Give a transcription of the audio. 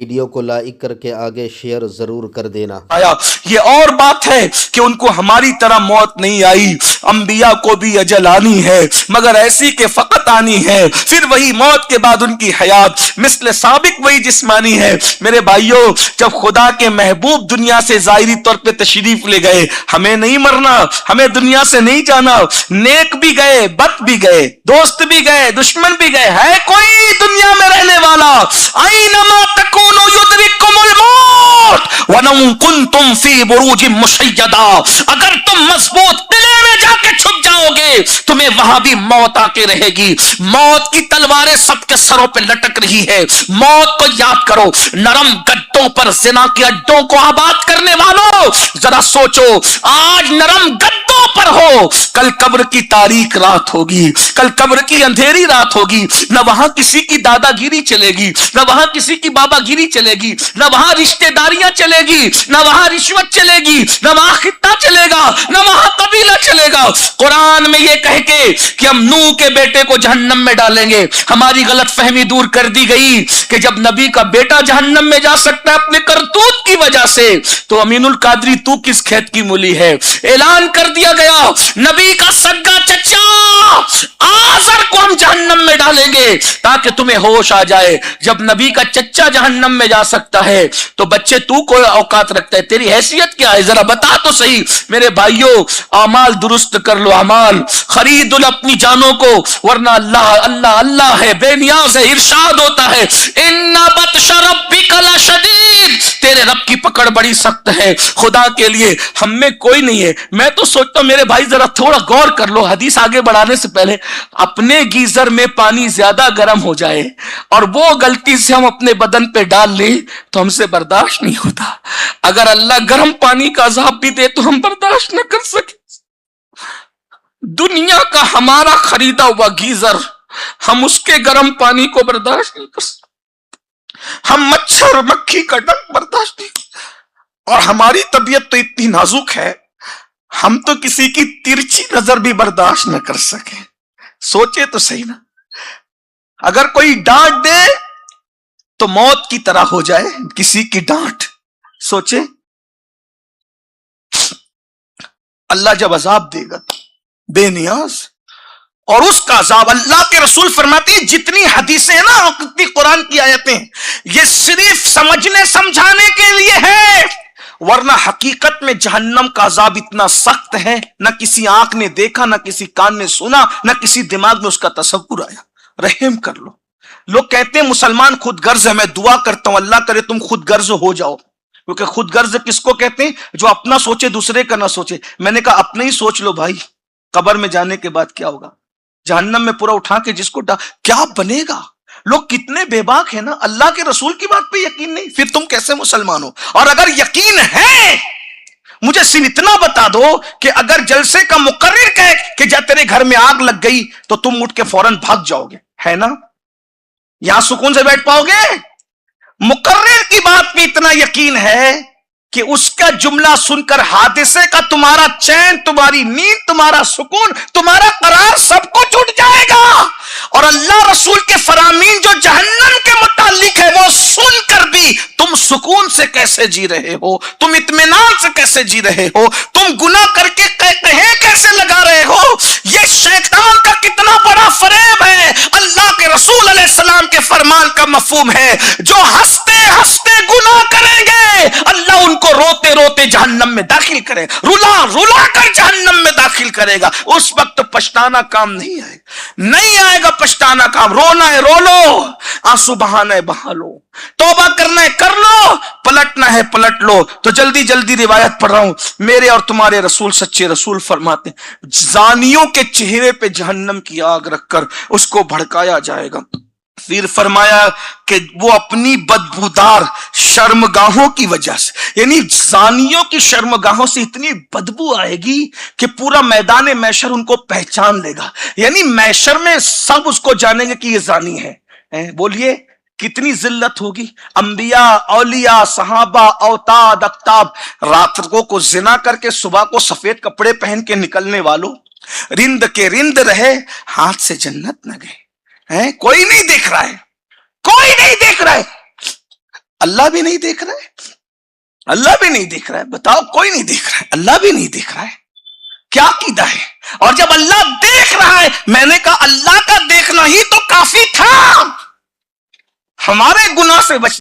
Video کو like کر کے آگے شیئر ضرور کر دینا۔ آیا یہ اور بات ہے کہ ان کو ہماری طرح موت نہیں آئی، انبیاء کو بھی اجل آنی ہے مگر ایسی کہ فقط آنی ہے، پھر وہی موت کے بعد ان کی حیات مثل سابق وہی جسمانی ہے۔ میرے بھائیوں، جب خدا کے محبوب دنیا سے ظاہری طور پہ تشریف لے گئے، ہمیں نہیں مرنا، ہمیں دنیا سے نہیں جانا، نیک بھی گئے، بد بھی گئے، دوست بھی گئے، دشمن بھی گئے، ہے کوئی دنیا میں رہنے والا؟ اینما تکونوا یدرککم الموت ولو کنتم فی بروج مشیدہ، اگر تم مضبوط قلعے میں جا کے چھپ جاؤ گے تمہیں وہاں بھی موت آ کے رہے گی۔ موت کی تلواریں سب کے سروں پہ لٹک رہی ہے۔ موت کو یاد کرو، نرم گدوں پر زنا کے اڈوں کو آباد کرنے والوں ذرا سوچو، آج نرم گدوں پر ہو، کل قبر کی تاریک رات ہوگی، کل قبر کی اندھیری رات ہوگی، نہ وہاں کسی کی دادا گیری چلے گی، نہ وہاں کسی کی بابا گیری چلے گی، نہ وہاں رشتہ داریاں چلے گی، نہ وہاں رشوت چلے گی، نہ وہاں خطہ چلے گا، نہ وہاں قبیلہ چلے گا۔ قرآن میں یہ کہہ کے کہ ہم نوح کے بیٹے کو جہنم میں ڈالیں گے، ہماری غلط فہمی دور کر دی گئی کہ جب نبی کا بیٹا جہنم میں جا سکتا ہے اپنے کرتوت کی وجہ سے، تو امین القادری تو کس کھیت کی مولی ہے؟ اعلان کر دیا گیا نبی کا سگا چچا آزر کو ہم جہنم میں ڈالیں گے تاکہ تمہیں ہوش آ جائے۔ جب نبی کا چچا جہنم میں جا سکتا ہے تو بچے تو کوئی اوقات رکھتا ہے؟ تیری حیثیت کیا ہے؟ ذرا بتا تو صحیح۔ میرے بھائیوں، اعمال درست کر لو، اعمال خرید لو اپنی جانوں کو، ورنہ اللہ اللہ اللہ ہے، بے نیاز ہے۔ ارشاد ہوتا ہے ان بطش ربک لشدید، تیرے رب کی پکڑ بڑی سخت ہے۔ خدا کے لیے ہم میں کوئی نہیں ہے۔ میں تو سوچتا ہوں میرے بھائی ذرا تھوڑا غور کر لو، حدیث آگے بڑھانے سے پہلے اپنے گیزر میں پانی زیادہ گرم ہو جائے اور وہ غلطی سے ہم اپنے بدن پہ ڈال لیں تو ہم سے برداشت نہیں ہوتا۔ اگر اللہ گرم پانی کا عذاب بھی دے تو ہم برداشت نہ کر سکیں۔ دنیا کا ہمارا خریدا ہوا گیزر، ہم اس کے گرم پانی کو برداشت نہیں کر سکتے، ہم مچھر مکھی کا ڈنک برداشت نہیں کرتے، اور ہماری طبیعت تو اتنی نازک ہے ہم تو کسی کی ترچھی نظر بھی برداشت نہ کر سکیں۔ سوچے تو صحیح نا، اگر کوئی ڈانٹ دے تو موت کی طرح ہو جائے کسی کی ڈانٹ، سوچے اللہ جب عذاب دے گا بے نیاز، اور اس کا عذاب اللہ کے رسول فرماتے ہیں جتنی حدیثیں ہیں نا، اتنی قرآن کی آیتیں، یہ صرف سمجھنے سمجھانے کے لیے ہے، ورنہ حقیقت میں جہنم کا عذاب اتنا سخت ہے نہ کسی آنکھ نے دیکھا، نہ کسی کان نے سنا، نہ کسی دماغ میں اس کا تصور آیا۔ رحم کر لو۔ لوگ کہتے ہیں مسلمان خود غرض ہے، میں دعا کرتا ہوں اللہ کرے تم خود غرض ہو جاؤ، کیونکہ خود غرض کس کو کہتے ہیں؟ جو اپنا سوچے دوسرے کا نہ سوچے۔ میں نے کہا اپنا ہی سوچ لو بھائی، قبر میں جانے کے بعد کیا ہوگا؟ جہنم میں پورا اٹھا کے جس کو کیا بنے گا؟ لوگ کتنے بے باک ہیں نا، اللہ کے رسول کی بات پہ یقین نہیں، پھر تم کیسے مسلمان ہو؟ اور اگر یقین ہے مجھے صرف اتنا بتا دو کہ اگر جلسے کا مقرر کہے کہ جب تیرے گھر میں آگ لگ گئی تو تم اٹھ کے فوراً بھاگ جاؤ گے، ہے نا؟ یہاں سکون سے بیٹھ پاؤ گے؟ مقرر کی بات پہ اتنا یقین ہے کہ اس کا جملہ سن کر حادثے کا تمہارا چین، تمہاری نیند، تمہارا سکون، تمہارا قرار سب کچھ اٹھ جائے گا۔ اور اللہ رسول کے فرامین جو جہنم کے متعلق ہے وہ سن کر بھی تم سکون سے کیسے جی رہے ہو، تم اطمینان سے کیسے جی رہے ہو، تم گناہ کر کے کہیں کیسے لگا رہے ہو؟ یہ شیطان کا کتنا بڑا فریب ہے۔ اللہ کے رسول علیہ السلام کے فرمان کا مفہوم ہے جو ہنستے ہنستے گناہ کریں گے اللہ ان کو روتے روتے جہنم میں داخل کرے، رلا رلا کر جہنم میں داخل کرے گا۔ اس وقت پچھتانا کام نہیں آئے گا، نہیں آئے گا پچھتانا کام۔ رونا ہے رو لو، آنسو بہانا ہے بہا لو، توبہ کرنا ہے کر لو، پلٹنا ہے پلٹ لو۔ تو جلدی جلدی روایت پڑھ رہا ہوں۔ میرے اور تمہارے رسول سچے رسول فرماتے ہیں زانیوں کے چہرے پہ جہنم کی آگ رکھ کر اس کو بھڑکایا جائے گا، پھر فرمایا کہ وہ اپنی بدبودار شرمگاہوں کی وجہ سے، یعنی زانیوں کی شرمگاہوں سے اتنی بدبو آئے گی کہ پورا میدان محشر ان کو پہچان لے گا، یعنی محشر میں سب اس کو جانیں گے کہ یہ زانی ہے۔ بولیے کتنی ذلت ہوگی۔ انبیاء، اولیاء، صحابہ، اوتاد، اقطاب، رات کو زنا کر کے صبح کو سفید کپڑے پہن کے نکلنے والوں، رند کے رند رہے، ہاتھ سے جنت نہ گئے۔ کوئی نہیں دیکھ رہا ہے، کوئی نہیں دیکھ رہا ہے۔ اللہ بھی نہیں دیکھ رہا ہے، اللہ بھی نہیں دیکھ رہا ہے، بتاؤ کوئی نہیں دیکھ رہا ہے، اللہ بھی نہیں دیکھ رہا ہے، کیا عقیدہ ہے؟ اور جب اللہ دیکھ رہا ہے، میں نے کہا اللہ کا دیکھنا ہی تو کافی تھا ہمارے گناہ سے بچ